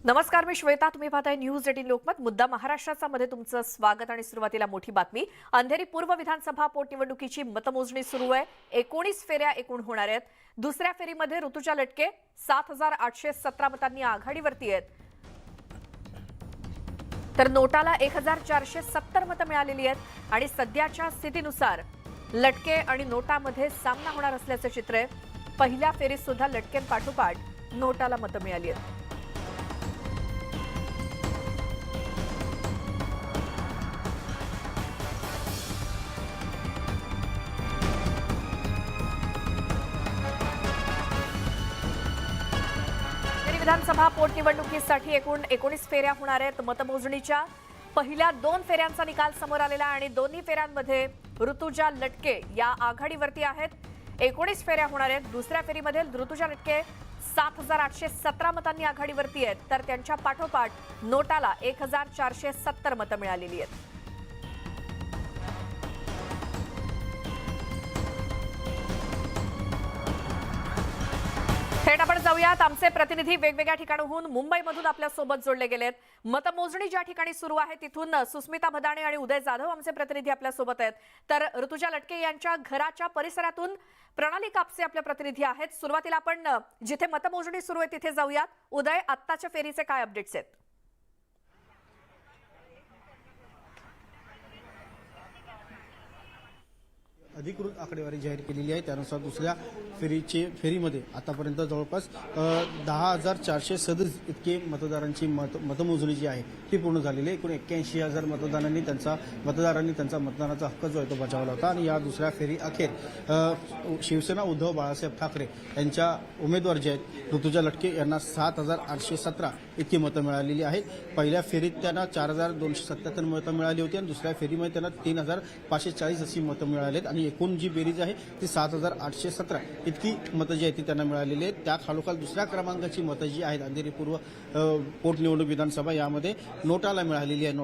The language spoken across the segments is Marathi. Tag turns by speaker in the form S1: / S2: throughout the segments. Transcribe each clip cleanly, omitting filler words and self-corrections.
S1: नमस्कार, मी श्वेता. तुम्ही पाहताय न्यूज 18 लोकमत. मुद्दा महाराष्ट्राचा मध्ये तुमचं स्वागत. आणि सुरुवातीला मोठी बातमी. अंधेरी पूर्व विधानसभा पोटनिवडणुकीची मतमोजणी सुरू आहे. 19 फेऱ्या एकूण होणार आहेत. दुसऱ्या फेरीमध्ये ऋतुजा लटके 7817 मतांनी आघाडीवरती आहेत, तर नोटाला 1470 मतं मिळालेली आहेत. आणि सध्याच्या स्थितीनुसार लटके आणि नोटामध्ये सामना होणार असल्याचं चित्र आहे. पहिल्या फेरीत सुद्धा लटकेंपाठोपाठ नोटाला मतं मिळाली आहेत. विधानसभा पोटनिवडणुकीसाठी एकूण 19 फेऱ्या होणार आहेत. मतमोजणीच्या पहिल्या 2 फेऱ्यांचा निकाल समोर आलेला आणि दोन्ही फेऱ्यांमध्ये ऋतुजा लटके या आघाडीवरती आहेत. 19 फेऱ्या होणार आहेत. दुसऱ्या फेरीमध्ये ऋतुजा लटके 7817 मतांनी आघाडीवरती आहेत, तर त्यांच्या पाठोपाठ नोटाला 1470 मतं मिळालेली आहेत. थेट आपण जाऊयात. आमचे प्रतिनिधी वेगवेगळ्या ठिकाणाहून मुंबईमधून आपल्या सोबत जोडले गेलेत. मतमोजणी ज्या ठिकाणी सुरू आहे तिथून सुस्मिता भदाणे आणि उदय जाधव आमचे प्रतिनिधी आपल्या सोबत आहेत. तर ऋतुजा लटके यांच्या घराच्या परिसरातून प्रणाली कापसे आपले प्रतिनिधी आहेत. सुरुवातीला आपण जिथे मतमोजणी सुरू आहे तिथे जाऊयात. उदय, आत्ताच्या फेरीचे काय अपडेट्स आहेत?
S2: अधिकृत आकडेवारी जाहीर केलेली आहे. त्यानुसार दुसऱ्या फेरीमध्ये आतापर्यंत जवळपास 10,437 इतके मतदारांची मतमोजणी जी आहे ती पूर्ण झालेली आहे. एकूण 81,000 मतदारांनी त्यांचा मतदानाचा हक्क जो आहे तो बजावला होता. आणि या दुसऱ्या फेरी अखेर शिवसेना उद्धव बाळासाहेब ठाकरे यांच्या उमेदवार जे आहेत ऋतुजा लटके यांना 7,817 इतकी मतं मिळालेली आहेत. पहिल्या फेरीत त्यांना 4,277 मतं मिळाली होती आणि दुसऱ्या फेरीमध्ये त्यांना 3,540 अशी मतं मिळाली आहेत. आणि एकूण जी बेरीज आहे ती 7,817 इतकी मतं जी आहेत ती त्यांना मिळालेली आहेत. त्या खालोखाल दुसऱ्या क्रमांकाची मतं जी आहेत अंधेरी पूर्व पोटनिवडणूक विधानसभा यामध्ये नोटाला मिळालेली आहे.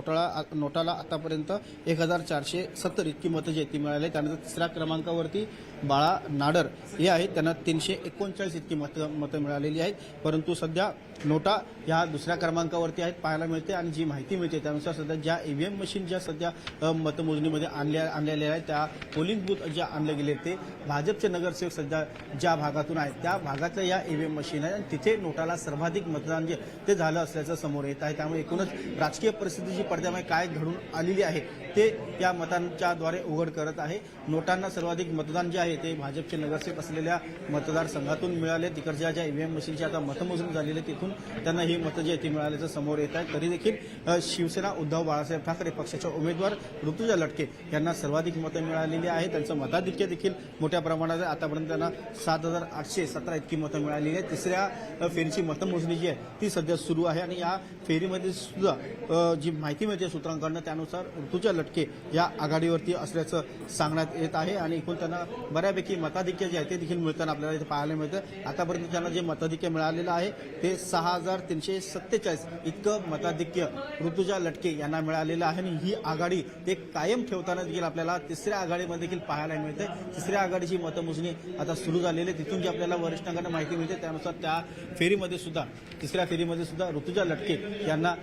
S2: नोटाला आतापर्यंत 1470 इतकी मतं जी आहेत ती मिळाली. त्यानंतर तिसऱ्या क्रमांकावरती बाळा नाडर हे आहेत, त्यांना 339 इतकी मतं मिळालेली आहेत. परंतु सध्या नोटा या दुसऱ्या क्रमांकावरती आहेत पाहायला मिळते. आणि जी माहिती मिळते त्यानुसार सध्या ज्या ईव्हीएम मशीन ज्या सध्या मतमोजणीमध्ये आणलेल्या आहेत, त्या पोलिंग बूथ ज्या आणले गेले ते भाजपचे नगरसेवक सध्या ज्या भागातून आहेत त्या भागातल्या या ईव्हीएम मशीन आहे. आणि तिथे नोटाला सर्वाधिक मतदान जे ते झालं असल्याचं समोर येत आहे. त्यामुळे एकूणच राजकीय परिस्थिती जी पडद्यामुळे काय घडून आलेली आहे ते या मतांच्या द्वारे उघड करत आहे. नोटांना सर्वाधिक मतदान जे आहे ते भाजपचे नगरसेवक असलेल्या मतदारसंघातून मिळाले. तिकडच्या ज्या ईव्हीएम मशीनची आता मतमोजणी झालेली आहे तिथून त्यांना ही मतं जी आहे ती मिळाल्याचं समोर येत आहे. तरी देखील शिवसेना उद्धव बाळासाहेब ठाकरे पक्षाच्या उमेदवार ऋतुजा लटके यांना सर्वाधिक मतं मिळालेली आहे. त्यांचं मताधिक्य देखील मोठ्या प्रमाणात आहे. आतापर्यंत त्यांना 7,817 इतकी मतं मिळालेली आहे. तिसऱ्या फेरीची मतमोजणी जी आहे ती सध्या सुरू आहे. आणि या फेरीमध्ये सुद्धा जी माहिती मिळते सूत्रांकडून त्यानुसार ऋतुजा लटके या आघाडीवरती असल्याचं सांगण्यात येत आहे. आणि एकूण त्यांना बऱ्यापैकी मताधिक्य जे आहे ते देखील मिळताना आपल्याला इथे पाहायला मिळतं. आतापर्यंत त्यांना जे मताधिक्य मिळालेलं आहे ते 6,347 इतकं मताधिक्य ऋतुजा लटके यांना मिळालेलं आहे. आणि ही आघाडी ते कायम ठेवताना देखील आपल्याला तिसऱ्या आघाडीमध्ये देखील पाहायला मिळते. तिसऱ्या आघाडीची मतमोजणी आता सुरू झालेली आहे. तिथून जी आपल्याला वरिष्ठांकडून माहिती मिळते त्यानुसार त्या फेरीमध्ये सुद्धा तिसऱ्या फेरीमध्ये सुद्धा ऋतुजा लटके यांना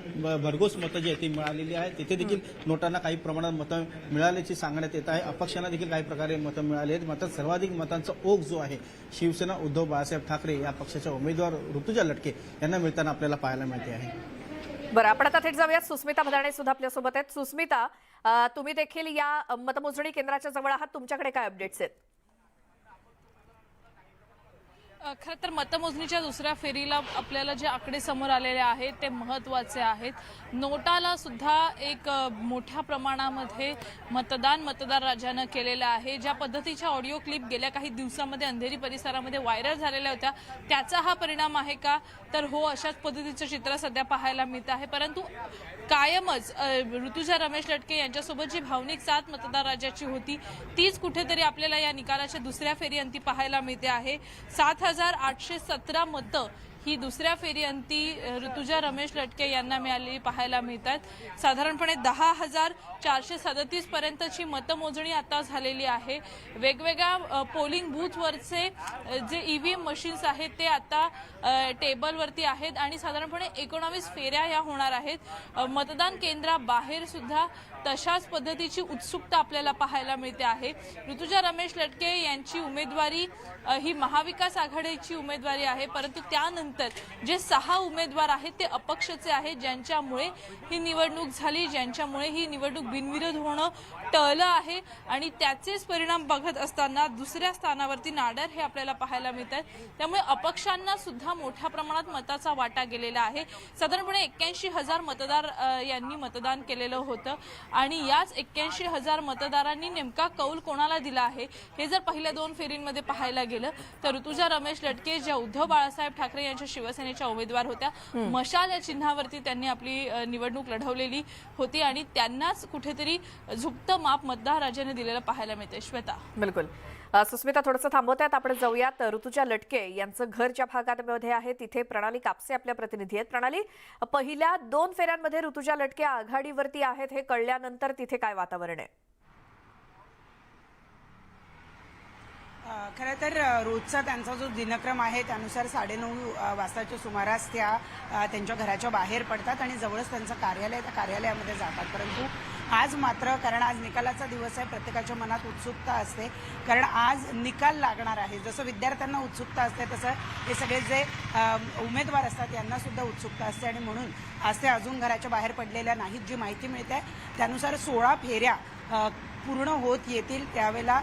S2: भरघोस मतं जी आहे ती मिळालेली आहे. तिथे देखील नोटांना काही प्रमाणात मतं मिळाल्याची सांगण्यात येत आहे. अपक्षांना देखील काही प्रकारे मतं मिळाली आहेत. मात्र सर्वाधिक मतांचा ओघ जो आहे शिवसेना उद्धव बाळासाहेब ठाकरे या पक्षाच्या उमेदवार ऋतुजा लटके यांना मिळताना आपल्याला पाहायला मिळते आहे.
S1: बरं, आपण आता थेट जाऊयात. सुस्मिता भदाणे सुद्धा आपल्यासोबत आहेत. सुस्मिता, तुम्ही देखील या मतमोजणी केंद्राच्या जवळ आहात. तुमच्याकडे काय अपडेट्स आहेत?
S3: खरं तर मतमोजणीच्या दुसऱ्या फेरीला आपल्याला जे आकडे समोर आलेले आहेत ते महत्त्वाचे आहेत. नोटाला सुद्धा एक मोठ्या प्रमाणामध्ये मतदार राज्यानं केलेलं आहे. ज्या पद्धतीच्या ऑडिओ क्लिप गेल्या काही दिवसामध्ये अंधेरी परिसरामध्ये व्हायरल झालेल्या होत्या त्याचा हा परिणाम आहे का? तर हो, अशाच पद्धतीचं चित्र सध्या पाहायला मिळत आहे. परंतु कायमच ऋतुजा रमेश लटके यांच्यासोबत जी भावनिक साथ मतदार राज्याची होती तीच कुठेतरी आपल्याला या निकालाच्या दुसऱ्या फेरी अंती पाहायला मिळते आहे. 7,817 मतं ही दुसऱ्या फेरी अंती ऋतुजा रमेश लटके यांना मिळालेली पाहायला मिळतात। साधारणपणे 10,437 पर्यंतची मतमोजणी आता झालेली आहे। वेगवेगळ्या पोलिंग बूथवरचे जे ईव्हीएम मशीन्स आहेत ते आता टेबलवरती आहेत आणि साधारणपणे 19 फेऱ्या या होणार आहेत। मतदान केंद्राबाहेर सुद्धा तशाच पद्धतीची उत्सुकता आपल्याला पाहायला मिळते आहे। ऋतुजा रमेश लटके यांची उमेदवारी ही महाविकास आघाडीची उमेदवारी आहे, परंतु त्यानंतर जे 6 उमेदवार आहेत ते अपक्षचे आहेत, ज्यांच्यामुळे ही निवडणूक झाली, ज्यांच्यामुळे ही निवडणूक बिनविरोध होणं टळलं आहे आणि त्याचेच परिणाम बघत असताना दुसऱ्या स्थानावरती नाडर हे आपल्याला पाहायला मिळतात। त्यामुळे अपक्षांना सुद्धा मोठ्या प्रमाणात मताचा वाटा गेलेला आहे। साधारणपणे 81,000 मतदार यांनी मतदान केलेलं होतं आणि याच 81,000 मतदारांनी नेमका कौल कोणाला दिला आहे हे जर पहिल्या 2 फेरींमध्ये पाहायला गेलं तर ऋतुजा रमेश लटके ज्या उद्धव बाळासाहेब ठाकरे यांच्या शिवसेनेच्या उमेदवार होत्या, मशाल या चिन्हावरती त्यांनी आपली निवडणूक लढवलेली होती आणि त्यांनाच कुठेतरी झुकतं माप मतदार राजाने दिलेलं पाहायला मिळते। श्वेता,
S1: बिलकुल सुस्मिता, थोडंसं थांबवतात, आपण जाऊयात ऋतुजा लटके यांचं घर ज्या भागामध्ये आहे तिथे प्रणाली कापसे आपल्या प्रतिनिधी आहेत। प्रणाली, पहिल्या 2 फेऱ्यांमध्ये ऋतुजा लटके आघाडीवरती आहेत हे कळल्यानंतर तिथे काय वातावरण आहे?
S4: खरं तर रोजचा त्यांचा जो दिनक्रम आहे त्यानुसार 9:30 वाजताच्या सुमारास त्या त्यांच्या घराच्या बाहेर पडतात आणि जवळच त्यांचं कार्यालय, त्या कार्यालयामध्ये जातात। परंतु आज मात्र, कारण आज निकालाचा दिवस आहे, प्रत्येकाच्या मनात उत्सुकता असते, कारण आज निकाल लागणार आहे। जसं विद्यार्थ्यांना उत्सुकता असते तसं हे सगळे जे उमेदवार असतात यांना सुद्धा उत्सुकता असते आणि म्हणून आज ते अजून घराच्या बाहेर पडलेल्या नाहीत। जी माहिती मिळते त्यानुसार 16 फेऱ्या पूर्ण होत येतील त्यावेळेला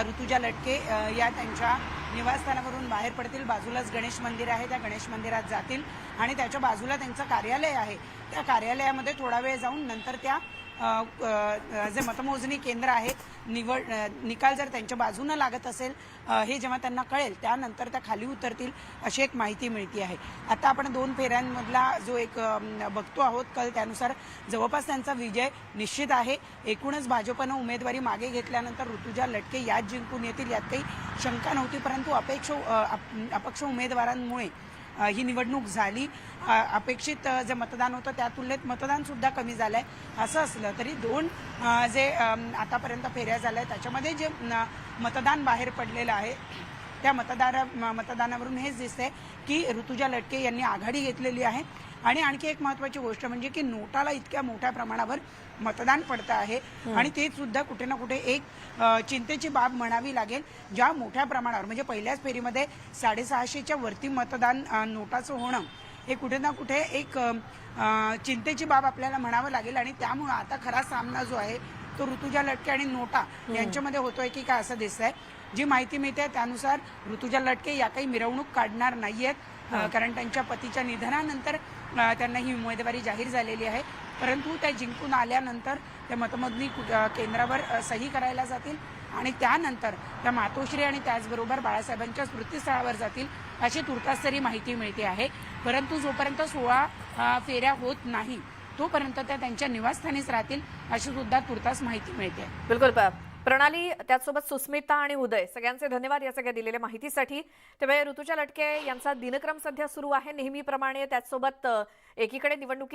S4: ऋतुजा लटके या त्यांच्या निवासस्थानावरून बाहेर पडतील। बाजूलाच गणेश मंदिर आहे, त्या गणेश मंदिरात जातील आणि त्याच्या बाजूला त्यांचं कार्यालय आहे, त्या कार्यालयामध्ये थोडा वेळ जाऊन नंतर त्या जे मतमोजणी केंद्र आहे निकाल जर त्यांच्या बाजूने लागत असेल हे जेव्हा त्यांना कळेल त्यानंतर त्या खाली उतरतील अशी एक माहिती मिळते आहे। आता आपण 2 फेऱ्यांमधला जो एक बघतो आहोत कल, त्यानुसार जवळपास त्यांचा विजय निश्चित आहे। एकूणच भाजपनं उमेदवारी मागे घेतल्यानंतर ऋतुजा लटके यात जिंकून येतील यात काही शंका नव्हती, परंतु अपक्ष उमेदवारांमुळे ही निवडणूक झाली। अपेक्षित जे मतदान होतं त्या तुलनेत मतदान सुद्धा कमी झालंय। असं असलं तरी 2 जे आतापर्यंत फेऱ्या झाल्या त्याच्यामध्ये जे मतदान बाहेर पडलेलं आहे त्या मतदानावरून हेच दिसतंय की ऋतुजा लटके यांनी आघाडी घेतलेली आहे। आणि आणखी एक महत्त्वाची गोष्ट म्हणजे की नोटाला इतक्या मोठ्या प्रमाणावर मतदान पडतं आहे आणि ते सुद्धा कुठे ना कुठे एक चिंतेची बाब म्हणावी लागेल। ज्या मोठ्या प्रमाणावर म्हणजे पहिल्याच फेरीमध्ये 650च्या वरती मतदान नोटाचं होणं हे कुठे ना कुठे एक चिंतेची बाब आपल्याला म्हणावं लागेल आणि त्यामुळे आता खरा सामना जो आहे तो ऋतुजा लटके आणि नोटा यांच्यामध्ये होतोय की काय असं दिसतंय। जी माहिती मिळते त्यानुसार ऋतुजा लटके या काही मिरवणूक काढणार नाहीयेत, कारण त्यांच्या पतीच्या निधनानंतर त्यांना ही उमेदवारी जाहीर झालेली आहे। परंतु त्या जिंकून आल्यानंतर त्या मतमोजणी केंद्रावर सही करायला जातील आणि त्यानंतर त्या मातोश्री आणि त्याचबरोबर बाळासाहेबांच्या स्मृतीस्थळावर जातील अशी तुर्तास तरी माहिती मिळते आहे। परंतु जोपर्यंत 16 फेऱ्या होत नाही तोपर्यंत त्या त्यांच्या निवासस्थानीच राहतील अशी सुद्धा तुर्तास माहिती मिळते।
S1: बिलकुल प्रणाली, त्याचसोबत सुस्मिता आणि उदय, सगळ्यांचे धन्यवाद या सगळ्या दिलेल्या माहितीसाठी। त्यामुळे ऋतुजा लटके यांचा दिनक्रम सध्या सुरू आहे नेहमीप्रमाणे। त्याचसोबत एकीकडे निवडणुकीचे